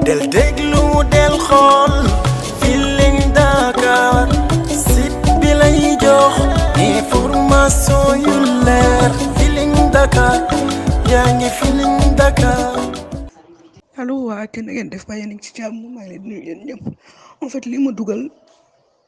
del déglu del xool Feeling Dakar site bi lay jox information yu leer Feeling Dakar yaa ngi Feeling Dakar. allo waa te na ngeen def ba yéen a ngi ci jàmm maa ngi leen di nuyu yéen ñëpp en fait li ma dugal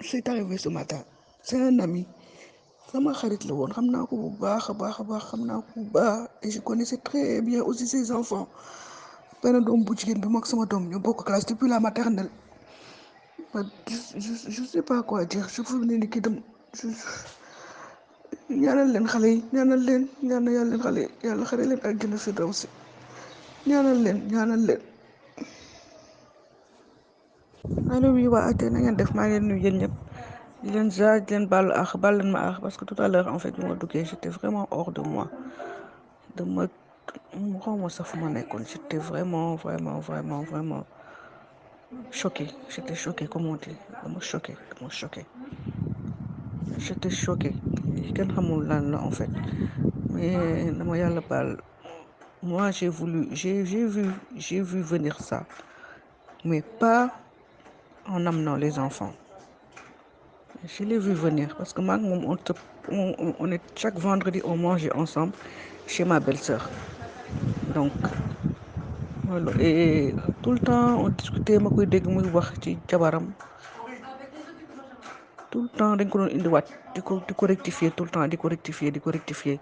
c'est arrivé ce matin c'est un ami sama xarit la woon xam naa ko bu baax a baax a baax xam naa ko bu baax et je connaissais très bien aussi ses enfants benn doom bu jigéen bi mook sama doom ñu bokk classe depuis la maternelle je sais pas quoi dire je veux ne ni kii dem ñaanal leen xale yi ñaanal leen yàlla leen xale yi yàlla xare leen ak jënd fi daw si ñaanal leen allo oui waa ate na ngeen def maa ngi leen nuyu yéen ñëpp di leen jaar di leen baalu àq baal leen ma àq parce que tout à l'heure en fait bu ma duggee j'étais vraiment hors de moi dama xawma sax fu ma nekkoon j'étais vraiment choqué comme on dit dama choqué j'étais choqué kenn xamul lan la en fait mais dama yàlla baal moi j'ai vu venir ça mais pas en amenant les enfants. Je l'ai vu venir parce que moi, on est chaque vendredi on mangeait ensemble chez ma belle-sœur. Donc voilà. Et tout le temps on discutait ma koy dégg muy wax ci jabaram tout le temps dañ ko doon indiwaat di ko rectifier tout le temps di ko rectifier.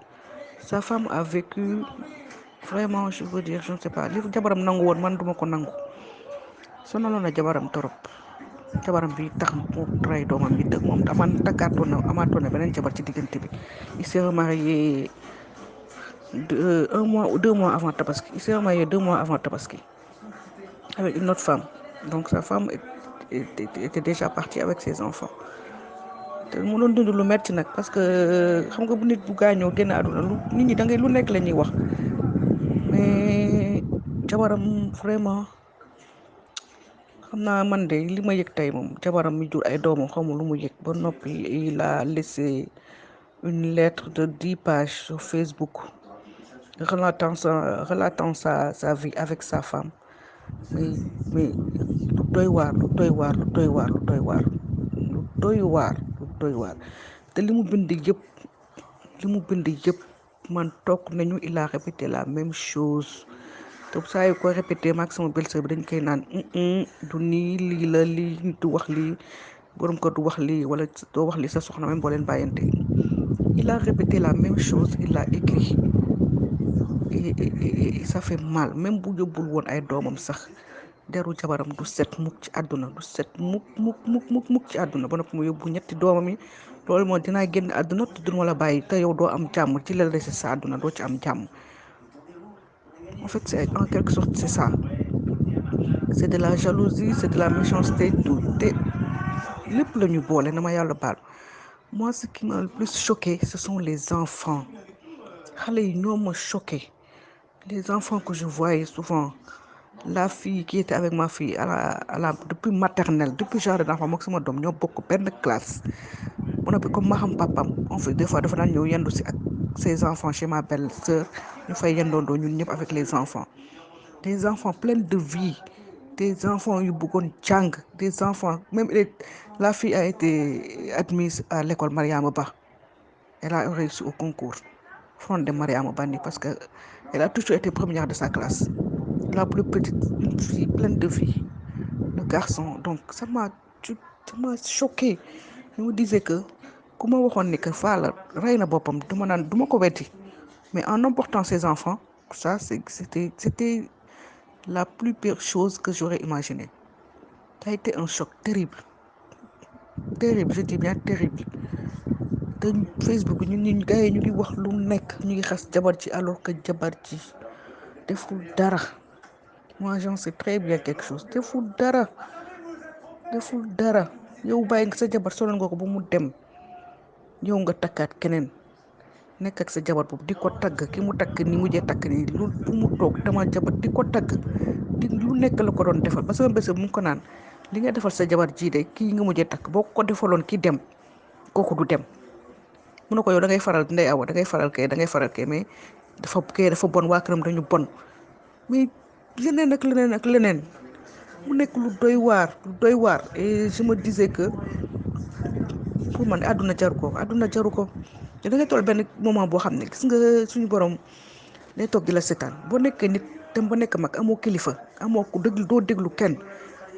Sa femme a vécu vraiment je veux dire je ne sais pas li jabaram nangu woon man duma ko nangu sonaloon na jabaram torop. jabaram bi tax mu rey doomam bi dëgg moom amaatoon na beneen jabar ci diggante bi il s'est remarié un mois ou 2 mois avant Tabaski il s'est remarié 2 mois avant Tabaski avec une autre femme donc sa femme était déjà partie avec ses enfants te mu doon dund lu metti nag parce que xam nga bu nit bu gaañoo génn àdduna nit ñi da ngay lu nekk la ñuy wax mais jabaram vraiment xam naa man de li ma yëg tey moom jabaram mi jur ay doomam xamul lu mu yëg ba noppi il a laissé une lettre de 10 pages sur Facebook relatant sa vie avec sa femme mais lu doy waar te li mu bind yëpp man toog nañu il a répété la même chose te saa yu ko répété maag sama belle-sœur bi dañ koy naan du nii lii la lii du wax lii borom ko du wax lii wala doo wax lii sa soxna même boo leen bàyyante il a répété la même chose il l'a écrit et ça fait mal même bu yóbbul woon ay doomam sax deru jabaram du set mukk ci àdduna du set mukk ci àdduna ba noppi mu yóbbu ñetti doomam yi loolu moo dinaa génn àdduna te duma la bàyyi te yow doo am jàmm ci la dese sa àdduna doo ci am jàmm. En fait, en quelque sorte, c'est ça. C'est de la jalousie, c'est de la méchanceté, tout est lépp la ñu boole na ma yàlla baal. Moi, ce qui m'a le plus choqué, ce sont les enfants. Xale yi ñoo ma choqué. Les enfants que je voyais souvent, la fille qui était avec ma fille depuis maternelle, depuis jardin d'enfant moom sama doom ñoo bokk benn classe. Mu noppi comme ma xam papam en fait des fois dafa daan ñëw yendu si ak ses enfants chez ma belle-sœur ñu fay yendoondoo ñun ñëpp avec les enfants. Des enfants pleins de vie, des enfants yu bëggoon jàng, des enfants même la fille a été admise à l'école Mariama Ba. Elle a réussi au concours fondé Mariama Ba parce que elle a toujours été première de sa classe. La plus petite, une fille pleine de vie, le garçon. Donc ça m'a choqué. Je me disais que ku ma waxoon ni que Falla rey na boppam duma ko weddi mais en emportant ses enfants ça c'était la plus pire chose que j'aurais imaginé. Ça a été un choc terrible, je dis bien terrible. te Facebook bi ñun gars yi ñu ngi wax lu nekk ñu ngi xas jabar ji alors que jabar ji deful dara. Moi j'en sais très bien quelque chose deful dara yow bàyyi nga sa jabar sonal nga ko ba mu dem yow nga takkaat keneen nekk ak sa jabar boobu di ko tagg ki mu takk ni mujjee takk ni lu fu mu toog dama jabar di ko tagg di lu nekk la ko doon defal ba sama bés mu ngi ko naan li nga defal sa jabar jii de kii nga mujjee takk boo ko defaloon ki dem kooku du dem mu ne ko yow da ngay faral Ndeye Awa da ngay faral kay mais dafa bon waa këram dañu bon mais leneen ak leneen mu nekk lu doy waar et je me disais que pour man àdduna jaru ko te da ngay toll benn moment boo xam ne gis nga suñu borom day toog di la seetaan boo nekkee nit dem ba nekk mag amoo kilifa amoo ko déglu doo déglu kenn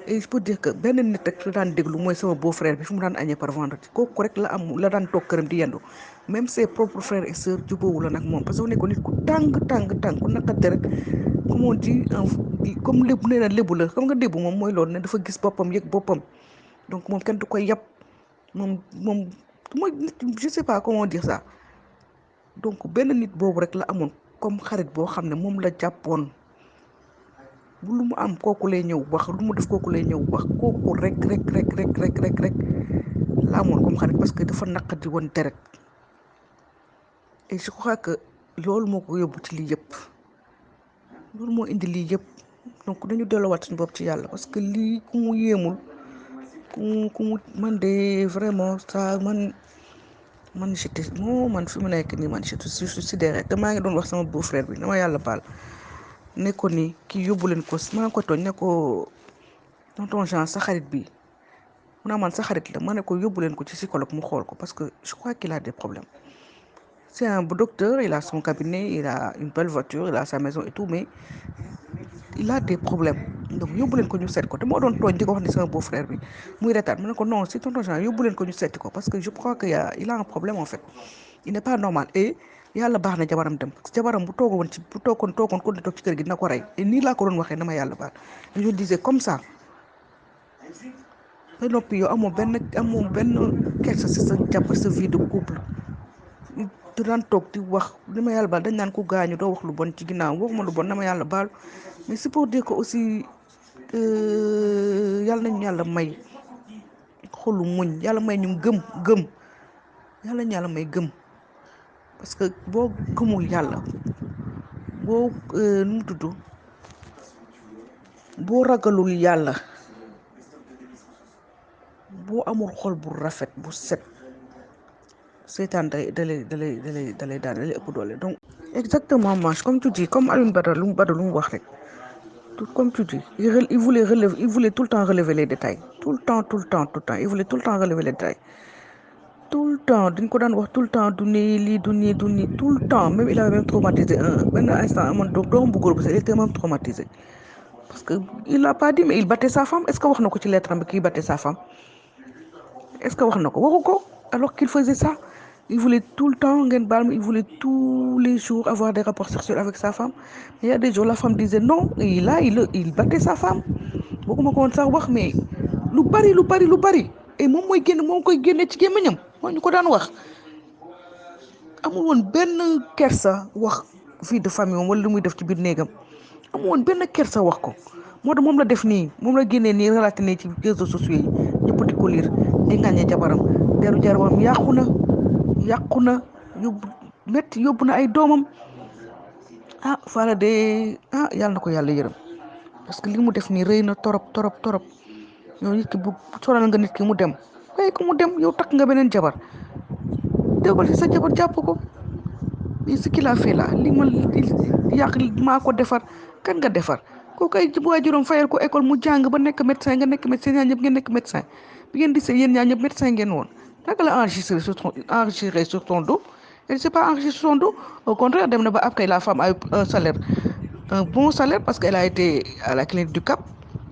et je peux dire que benn nit rek la daan déglu mooy sama beau frère bi fi mu daan añee par vendredi kooku rek la daan toog këram di yendu même ses propres frères et sœurs jubóowu la nag moom parce que mu nekkoon nit ku tàng ku naqate rek comme on dit comme lébu nee na lébu la xam nga lébu moom mooy loolu ne dafa gis boppam yëg boppam donc moom kenn du koy yab moom mooy je sais pas comment dire ça donc benn nit boobu rek la amoon comme xarit boo xam ne moom la jàppoon bu lu mu am kooku lay ñëw wax lu mu def kooku lay ñëw wax kooku rek la amoon comme xarit parce que dafa naqadi woon deret et je crois que loolu moo ko yóbbu ci lii yëpp loolu moo indi lii yëpp donc dañu delloowaat suñu bopp ci yàlla parce que lii ku mu yéemul ku mu man de vraiment ça man j'étais man fi mu nekk nii man je suis sidéré te maa ngi doon wax sama beau frère bi dama yàlla baal ne ko ni kii yóbbu leen ko maa ngi ko tooñ ne ko tonton Jean sa xarit bi mu naa man sa xarit la ma ne ko yóbbu leen ko ci psychologue mu xool ko parce que je crois qu'il a des problèmes c'est un docteur, il a son cabinet, il a une belle voiture, il a sa maison et tout, mais il a des problèmes. Donc yóbbu leen ko ñu seet ko te moo doon tooñ di ko wax ni sama beau frère bi muy retaan mu ne ko non c'est tonton Jean yóbbu leen ko ñu seeti ko parce que je crois que il a un problème en fait il n'est pas normal et yàlla baax na jabaram dem parce que jabaram bu toogoon ko di toog ci kër gi dina ko rey et nii laa ko doon waxee na ma yàlla baax et je disais comme ça ba noppi yow amoo benn kersa si sa jabar sa vie de couple te daan toog di wax li ma yàlla baal dañ naan ku gaañu doo wax lu bon ci ginnaaw waxuma lu bon na ma yàlla baal mais c'est pour dire que aussi yàlla nañu yàlla may xolu muñ yàlla may ñu gëm yàlla nañu yàlla may gëm parce que boo gëmul yàlla boo nu mu tudd boo ragalul yàlla boo amul xol bu rafet bu set seetaan dalay ëpp doole donc exactement Manche comme tu dis comme Alioune Badara lu mu wax rek comme tu dis il voulait tout le temps relever les détails tout le temps il voulait tout le temps relever les détails tout le temps dañ ko daan wax tout le temps du nii tout le temps même il avait même traumatisé benn instant amoon doom bu góor bu il était même traumatisé parce que il a pas dit mais il battait sa femme est-ce que wax na ko ci lettre am bi kii battait sa femme est-ce que wax na ko waxu ko alors qu'il faisait ça il voulait tout le temps ngeen baal ma il voulait tous les jours avoir des rapports sexuels avec sa femme il y a des jours la femme disait non et là il battait sa femme booguma ko woon sax wax mais lu bari et moom koy génne ci gémmiñam moo ñu ko daan wax amul woon benn kersa wax vie de famille moom wala lu muy def ci biir néegam amul woon benn kersa wax ko moo tax moom la def nii moom la génnee nii relaté nii ci réseaux sociaux yi ñëpp di ko lire di ngàññee jabaram deru jabaram yàqu na yóbbu na ay doomam Fara de yàlla na ko yàlla yërëm parce que li mu def nii rëy na torop yow nit ki bu sonal nga nit ki mu dem waaye ko mu dem yow takk nga beneen jabar déggoo ci sa jabar jàpp ko mais ce qu'il a fait là li ma yàq maa ko defar kan nga defar kooku ay waajuram fayal ko école mu jàng ba nekk médecin nga nekk médecin ñaar ñëpp ngeen nekk médecin bi ngeen di seen yéen ñaar ñëpp médecin ngeen woon naka la enregistré sur ton dos elle s'est pas enregistré sur son dos au contraire dem na ba après la femme a eu un bon salaire parce qu'elle a été à la clinique du Cap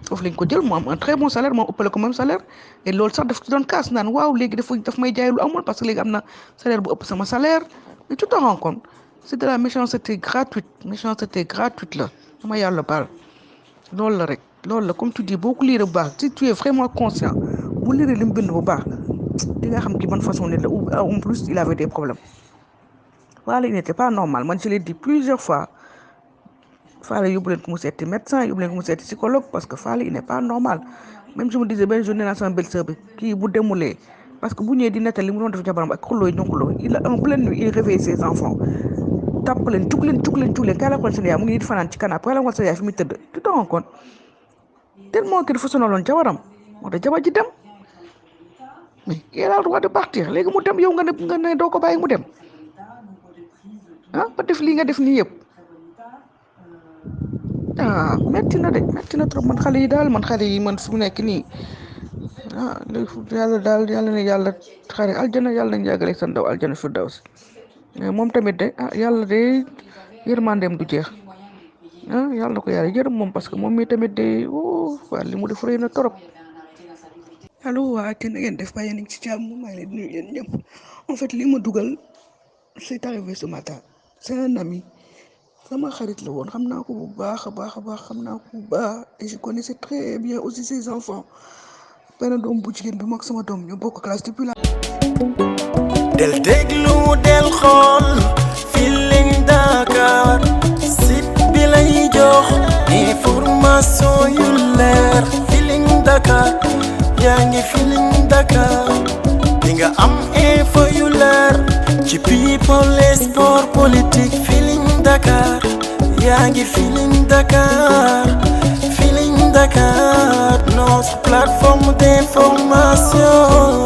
foofu lañ ko jël mu am un très bon salaire moo ëppale ko même salaire et loolu sax daf ci doon kaas naan waaw léegi daf may jaay lu amul parce que léegi am na salaire bu ëpp sama salaire mais tu te rends compte c'est de la méchanceté gratuite la dama yàlla baal loolu la rek loolu la comme tu dis boo ko liiree bu baax si tu es vraiment conscient bu liiree li mu bind bu baax di nga xam ki ban façon nit la en plus il avait des problèmes voilà il n'était pas normal man je l'ai dit plusieurs fois Fale yóbbu leen ko mu seeti médecin yóbbu leen ko mu seeti psychologue parce que Fale il n'est pas normal même je me disais benn jour nee naa sama belle-sœur bi kii bu demulee parce que bu ñëwee di nettali li mu doon def jabaram ak xuloo yi ñu xuloo il a en pleine nuit il réveille ses enfants tàpp leen jug leen kaay la xool seen yaay mu ngi di fanaan ci canapé kaay la xool sa yaay fi muy tëdd tu te rends compte tellement que dafa sonaloon jabaram moo tax jabar ji dem mais il a le droit de partir léegi mu dem yow nga ne doo ko bàyyi mu dem ba def lii nga def nii yëpp metti na de metti na trop man xale yi man fu mu nekk nii yàlla daal yàlla na yàlla xare aljana yàlla nañ yàggale sa ndaw aljana firdaws moom tamit de yàlla de yërmandeem du jeex yàlla ko yàlla yërëm moom parce que moom mi tamit de waa li mu def rëy na trop. allo waa te na ngeen def bàyyi nañ ci jàmm maa ngi leen di nuyu yéen ñëpp en fait li ma dugal c'est arrivé ce matin c'est un ami sama xarit la woon xam naa ko bu baax a baax xam naa ko bu baax et je connaissais très bien aussi ses enfants benn doom bu jigéen bi mag sama doom ñu bokk classe depuis la. del déglu del xool Feeling Dakar site bi lay jox information yu leer Feeling Dakar yaa ngi Feeling Dakar di nga am info yu leer ci people et sport politique Feeling Dakar yaa ngi Feeling Dakar Feeling Dakar notre plateforme d'information